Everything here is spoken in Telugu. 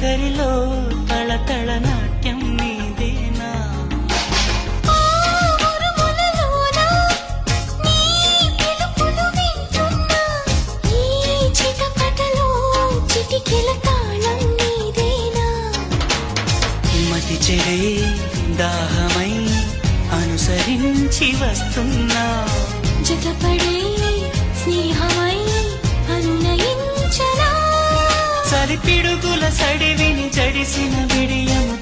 వైఖరిలో తళతళ నాట్యం నీదేనా మతి చెడే దాహమై అనుసరించి వస్తున్నా జతపడే స్నేహమై అనునయించనా చలి పిడుగుల సడివిని జడిసిన బిడియము